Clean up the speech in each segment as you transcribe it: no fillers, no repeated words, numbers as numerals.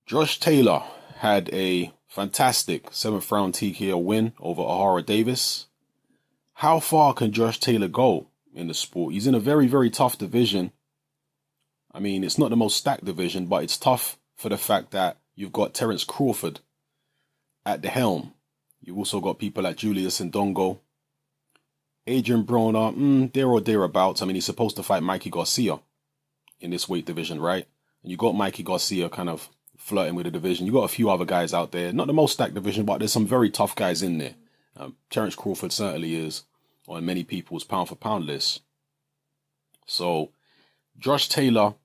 Josh Taylor had a fantastic 7th round TKO win over Ohara Davies. How far can Josh Taylor go in the sport? He's in a very, very tough division. I mean, it's not the most stacked division, but it's tough for the fact that you've got Terence Crawford at the helm. You've also got people like Julius Ndongo. Adrian Broner, there or thereabouts. I mean, he's supposed to fight Mikey Garcia in this weight division, right? And you got Mikey Garcia kind of flirting with the division. You got a few other guys out there. Not the most stacked division, but there's some very tough guys in there. Terence Crawford certainly is on many people's pound-for-pound list. So, Josh Taylor,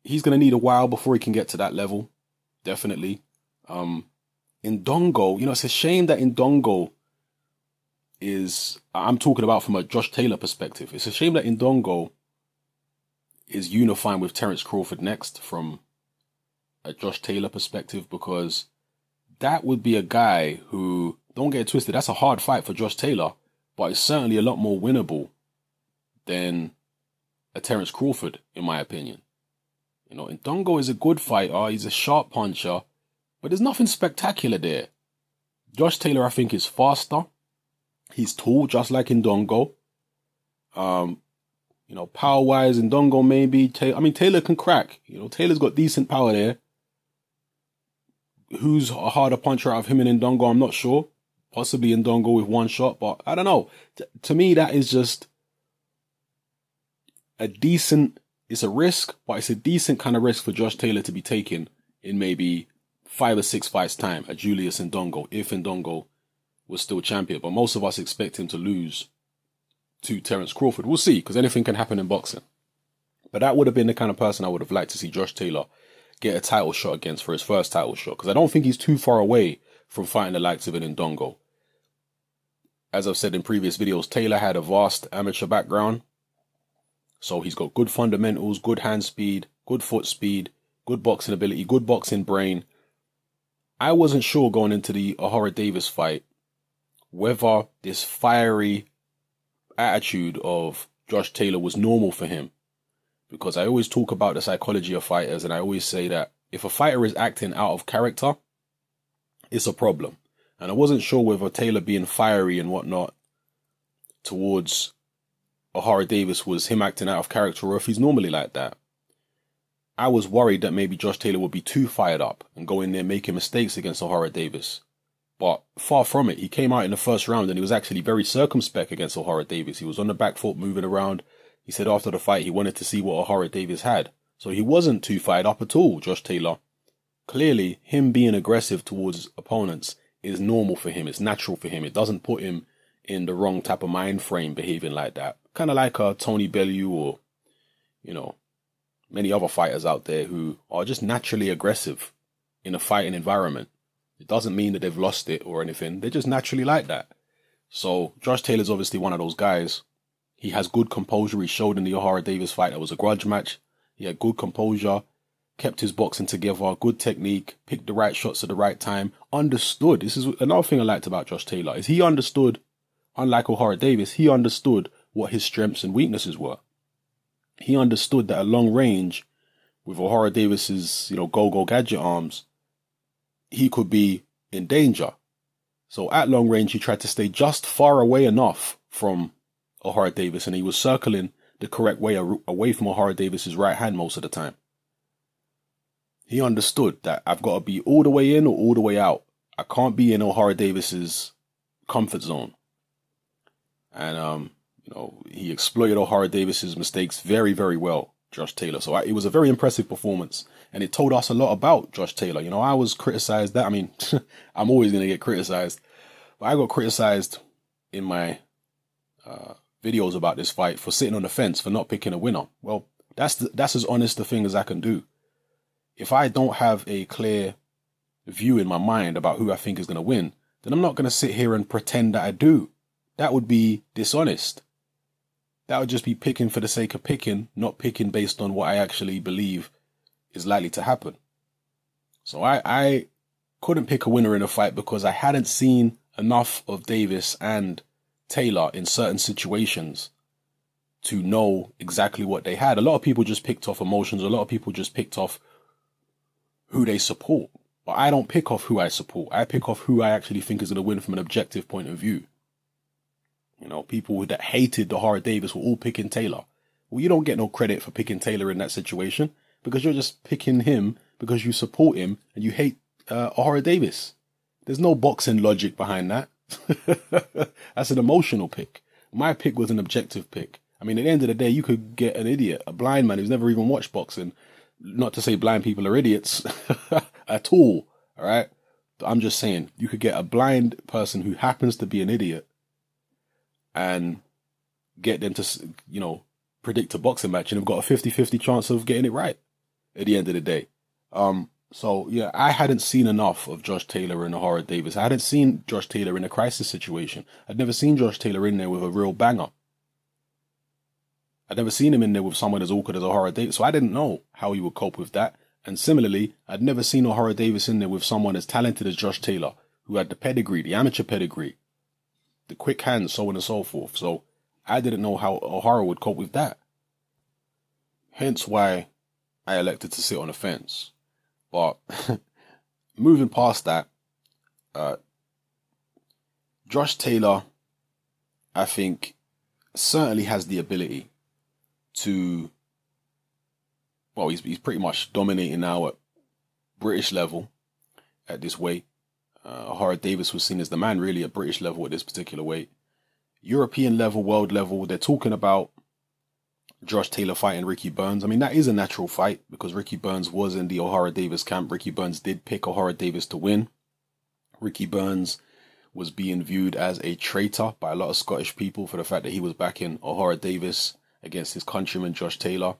he's going to need a while before he can get to that level. Definitely. Ndongo, it's a shame that Ndongo is, I'm talking about from a Josh Taylor perspective. It's a shame that Ndongo is unifying with Terence Crawford next from a Josh Taylor perspective, because that would be a guy who, don't get it twisted, that's a hard fight for Josh Taylor, but it's certainly a lot more winnable than a Terence Crawford, in my opinion. Ndongo is a good fighter, he's a sharp puncher, but there's nothing spectacular there. Josh Taylor, I think, is faster. He's tall, just like Ndongo. Power-wise, Ndongo maybe. Taylor can crack. Taylor's got decent power there. Who's a harder puncher out of him and Ndongo, I'm not sure. Possibly Ndongo with one shot, but I don't know. To me, that is just a decent, it's a risk, but it's a decent kind of risk for Josh Taylor to be taking in maybe 5 or 6 fights time at Julius Ndongo, if Ndongo was still champion. But most of us expect him to lose to Terence Crawford. We'll see, because anything can happen in boxing. But that would have been the kind of person I would have liked to see Josh Taylor get a title shot against for his first title shot, because I don't think he's too far away from fighting the likes of an Ndongo. As I've said in previous videos, Taylor had a vast amateur background. So he's got good fundamentals, good hand speed, good foot speed, good boxing ability, good boxing brain. I wasn't sure going into the Ohara Davies fight whether this fiery attitude of Josh Taylor was normal for him. Because I always talk about the psychology of fighters, and I always say that if a fighter is acting out of character, it's a problem. And I wasn't sure whether Taylor being fiery and whatnot towards Ohara Davies was him acting out of character, or if he's normally like that. I was worried that maybe Josh Taylor would be too fired up and go in there making mistakes against Ohara Davies. But far from it. He came out in the first round and he was actually very circumspect against Ohara Davies. He was on the back foot moving around. He said after the fight he wanted to see what Ohara Davies had. So he wasn't too fired up at all, Josh Taylor. Clearly, him being aggressive towards opponents is normal for him. It's natural for him. It doesn't put him in the wrong type of mind frame behaving like that. Kind of like Tony Bellew or, many other fighters out there who are just naturally aggressive in a fighting environment. It doesn't mean that they've lost it or anything. They're just naturally like that. So Josh Taylor's obviously one of those guys. He has good composure. He showed in the Ohara Davies fight. That was a grudge match. He had good composure, kept his boxing together, good technique, picked the right shots at the right time, understood. This is another thing I liked about Josh Taylor, is he understood, unlike Ohara Davies, he understood what his strengths and weaknesses were. He understood that at long range, with Ohara Davies's, go-go gadget arms, he could be in danger. So at long range, he tried to stay just far away enough from Ohara Davies, and he was circling the correct way away from Ohara Davies's right hand most of the time. He understood that I've got to be all the way in or all the way out. I can't be in Ohara Davies's comfort zone. And, he exploited Ohara Davies's mistakes very, very well, Josh Taylor. So it was a very impressive performance. And it told us a lot about Josh Taylor. I was criticized that. I'm always going to get criticized. But I got criticized in my videos about this fight for sitting on the fence, for not picking a winner. Well, that's as honest a thing as I can do. If I don't have a clear view in my mind about who I think is going to win, then I'm not going to sit here and pretend that I do. That would be dishonest. That would just be picking for the sake of picking, not picking based on what I actually believe is likely to happen. So I couldn't pick a winner in a fight because I hadn't seen enough of Davies and Taylor in certain situations to know exactly what they had. A lot of people just picked off emotions. A lot of people just picked off who they support. But I don't pick off who I support. I pick off who I actually think is going to win from an objective point of view. You know, people that hated Ohara Davies were all picking Taylor. Well, you don't get no credit for picking Taylor in that situation because you're just picking him because you support him and you hate Ohara Davies. There's no boxing logic behind that. That's an emotional pick. My pick was an objective pick. I mean, at the end of the day, you could get an idiot, a blind man who's never even watched boxing. Not to say blind people are idiots at all right? But I'm just saying, you could get a blind person who happens to be an idiot and get them to, you know, predict a boxing match and have got a 50-50 chance of getting it right at the end of the day. So, yeah, I hadn't seen enough of Josh Taylor and Ohara Davies. I hadn't seen Josh Taylor in a crisis situation. I'd never seen Josh Taylor in there with a real banger. I'd never seen him in there with someone as awkward as Ohara Davies, so I didn't know how he would cope with that. And similarly, I'd never seen Ohara Davies in there with someone as talented as Josh Taylor, who had the pedigree, the amateur pedigree, the quick hands, so on and so forth. So I didn't know how Ohara would cope with that. Hence why I elected to sit on the fence. But moving past that, Josh Taylor, I think, certainly has the ability to, well, he's pretty much dominating now at British level at this weight. Ohara Davies was seen as the man really at British level at this particular weight. European level, world level, they're talking about Josh Taylor fighting Ricky Burns. I mean, that is a natural fight because Ricky Burns was in the Ohara Davies camp. Ricky Burns did pick Ohara Davies to win. Ricky Burns was being viewed as a traitor by a lot of Scottish people for the fact that he was backing Ohara Davies against his countryman Josh Taylor.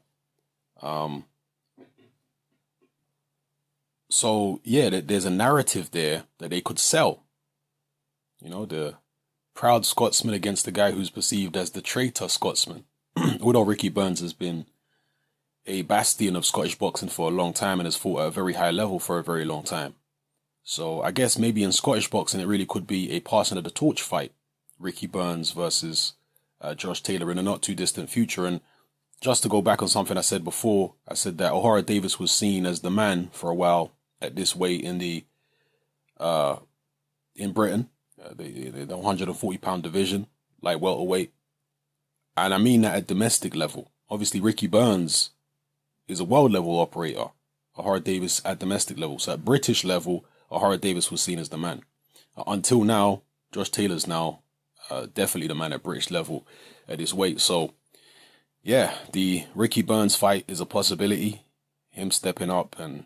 So yeah, there's a narrative there that they could sell. You know, the proud Scotsman against the guy who's perceived as the traitor Scotsman. Although Ricky Burns has been a bastion of Scottish boxing for a long time and has fought at a very high level for a very long time. So I guess maybe in Scottish boxing it really could be a passing of the torch fight. Ricky Burns versus Josh Taylor in a not too distant future. And just to go back on something I said before, I said that Ohara Davies was seen as the man for a while at this weight in the in Britain, the 140-pound division, like welterweight. And I mean that at domestic level. Obviously, Ricky Burns is a world level operator. Ohara Davies at domestic level. So at British level, Ohara Davies was seen as the man. Until now, Josh Taylor's now definitely the man at British level at this weight. So yeah, the Ricky Burns fight is a possibility. Him stepping up and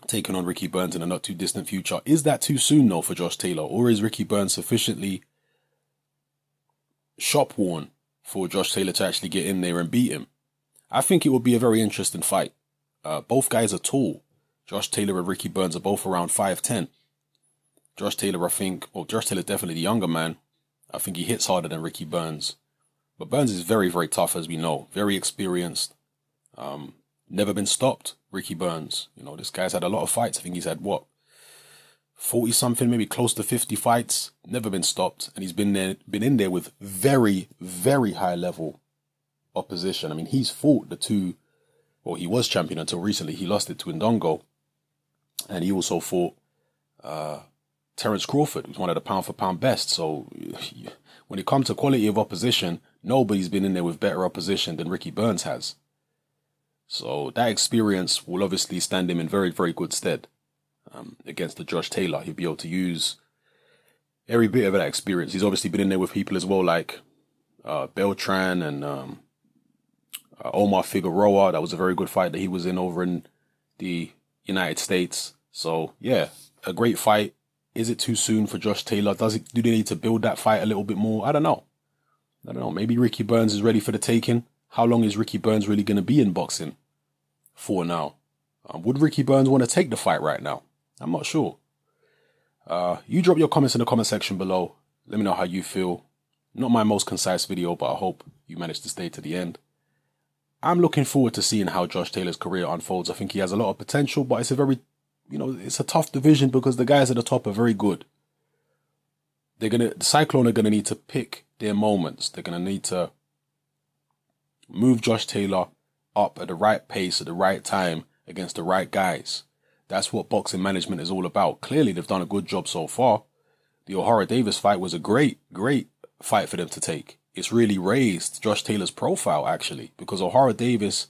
taking on Ricky Burns in a not too distant future. Is that too soon though for Josh Taylor? Or is Ricky Burns sufficiently shop worn for Josh Taylor to actually get in there and beat him? I think it would be a very interesting fight. Both guys are tall. Josh Taylor and Ricky Burns are both around 5'10". Josh Taylor, I think, well, Josh Taylor's definitely the younger man. I think he hits harder than Ricky Burns. But Burns is very, very tough, as we know. Very experienced. Never been stopped, Ricky Burns. You know, this guy's had a lot of fights. I think he's had, 40-something, maybe close to 50 fights. Never been stopped. And he's been in there with very, very high-level opposition. I mean, he's fought the two... Well, he was champion until recently. He lost it to Ndongo. And he also fought Terence Crawford, who's one of the pound-for-pound best. So when it comes to quality of opposition, nobody's been in there with better opposition than Ricky Burns has. So that experience will obviously stand him in very, very good stead against the Josh Taylor. He'll be able to use every bit of that experience. He's obviously been in there with people as well, like Beltran and Omar Figueroa. That was a very good fight that he was in over in the United States. So yeah, a great fight. Is it too soon for Josh Taylor? Do they need to build that fight a little bit more? I don't know. Maybe Ricky Burns is ready for the taking. How long is Ricky Burns really going to be in boxing for now? Would Ricky Burns want to take the fight right now? I'm not sure. You drop your comments in the comment section below. Let me know how you feel. Not my most concise video, but I hope you managed to stay to the end. I'm looking forward to seeing how Josh Taylor's career unfolds. I think he has a lot of potential, but it's a very, it's a tough division because the guys at the top are very good. The Cyclone are going to need to pick their moments. They're going to need to move Josh Taylor up at the right pace at the right time against the right guys. That's what boxing management is all about. Clearly, they've done a good job so far. The Ohara Davies fight was a great fight for them to take. It's really raised Josh Taylor's profile, actually, because Ohara Davies,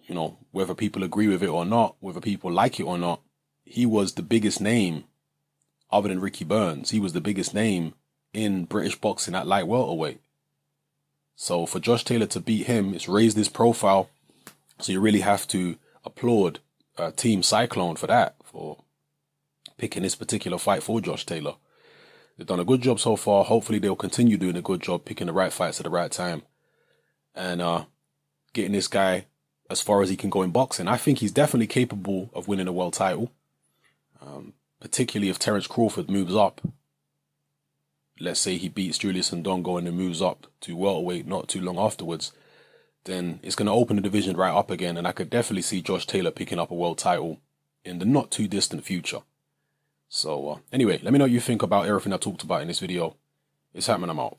you know, whether people agree with it or not, whether people like it or not, he was the biggest name, other than Ricky Burns. He was the biggest name in British boxing at light welterweight. So for Josh Taylor to beat him, it's raised his profile. So you really have to applaud Team Cyclone for that, for picking this particular fight for Josh Taylor. They've done a good job so far. Hopefully they'll continue doing a good job, picking the right fights at the right time, and getting this guy as far as he can go in boxing. I think he's definitely capable of winning a world title, particularly if Terence Crawford moves up. Let's say he beats Julius Ndongo and then moves up to welterweight not too long afterwards, then it's going to open the division right up again, and I could definitely see Josh Taylor picking up a world title in the not too distant future. So anyway, let me know what you think about everything I talked about in this video. It's happening, I'm out.